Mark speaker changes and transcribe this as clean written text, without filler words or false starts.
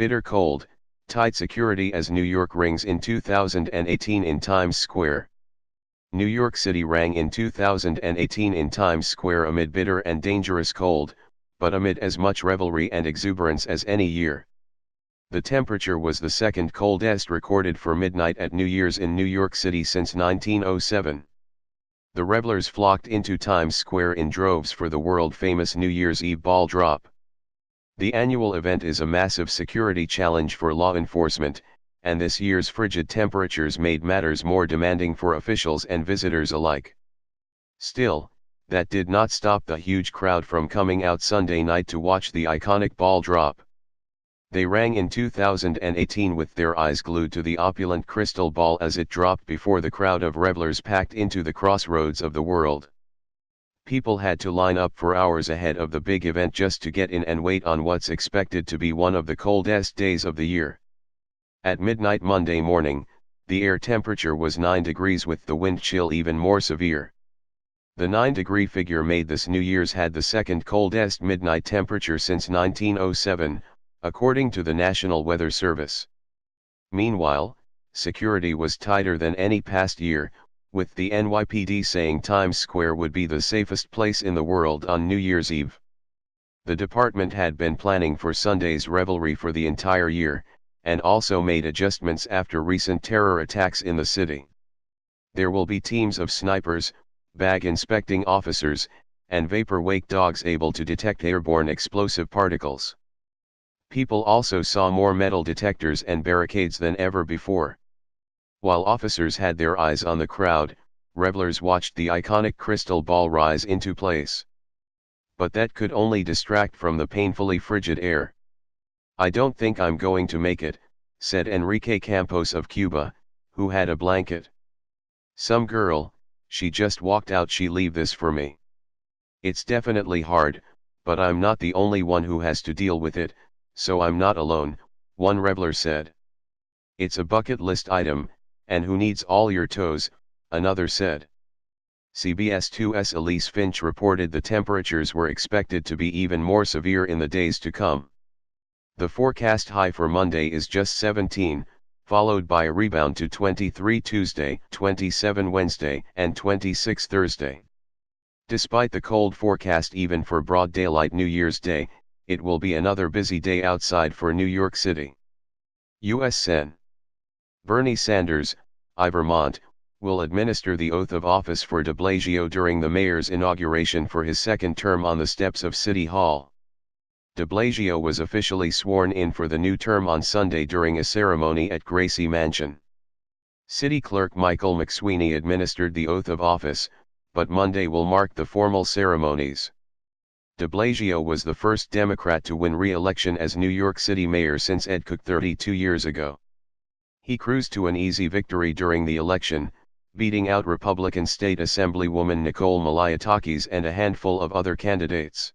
Speaker 1: Bitter cold, tight security as New York rings in 2018 in Times Square. New York City rang in 2018 in Times Square amid bitter and dangerous cold, but amid as much revelry and exuberance as any year. The temperature was the second coldest recorded for midnight at New Year's in New York City since 1907. The revelers flocked into Times Square in droves for the world-famous New Year's Eve ball drop. The annual event is a massive security challenge for law enforcement, and this year's frigid temperatures made matters more demanding for officials and visitors alike. Still, that did not stop the huge crowd from coming out Sunday night to watch the iconic ball drop. They rang in 2018 with their eyes glued to the opulent crystal ball as it dropped before the crowd of revelers packed into the crossroads of the world. People had to line up for hours ahead of the big event just to get in and wait on what's expected to be one of the coldest days of the year. At midnight Monday morning, the air temperature was 9 degrees with the wind chill even more severe. The 9-degree figure made this New Year's had the second coldest midnight temperature since 1907, according to the National Weather Service. Meanwhile, security was tighter than any past year, with the NYPD saying Times Square would be the safest place in the world on New Year's Eve. The department had been planning for Sunday's revelry for the entire year, and also made adjustments after recent terror attacks in the city. There will be teams of snipers, bag-inspecting officers, and vapor-wake dogs able to detect airborne explosive particles. People also saw more metal detectors and barricades than ever before. While officers had their eyes on the crowd, revelers watched the iconic crystal ball rise into place. But that could only distract from the painfully frigid air. "I don't think I'm going to make it," said Enrique Campos of Cuba, who had a blanket. "Some girl, she just walked out, she leave this for me. It's definitely hard, but I'm not the only one who has to deal with it, so I'm not alone," one reveler said. "It's a bucket list item, and who needs all your toes," another said. CBS 2's Elise Finch reported the temperatures were expected to be even more severe in the days to come. The forecast high for Monday is just 17, followed by a rebound to 23 Tuesday, 27 Wednesday, and 26 Thursday. Despite the cold forecast even for broad daylight New Year's Day, it will be another busy day outside for New York City. U.S. Sen. Bernie Sanders, I Vermont, will administer the oath of office for de Blasio during the mayor's inauguration for his second term on the steps of City Hall. De Blasio was officially sworn in for the new term on Sunday during a ceremony at Gracie Mansion. City Clerk Michael McSweeney administered the oath of office, but Monday will mark the formal ceremonies. De Blasio was the first Democrat to win re-election as New York City mayor since Ed Cook 32 years ago. He cruised to an easy victory during the election, beating out Republican State Assemblywoman Nicole Malliotakis and a handful of other candidates.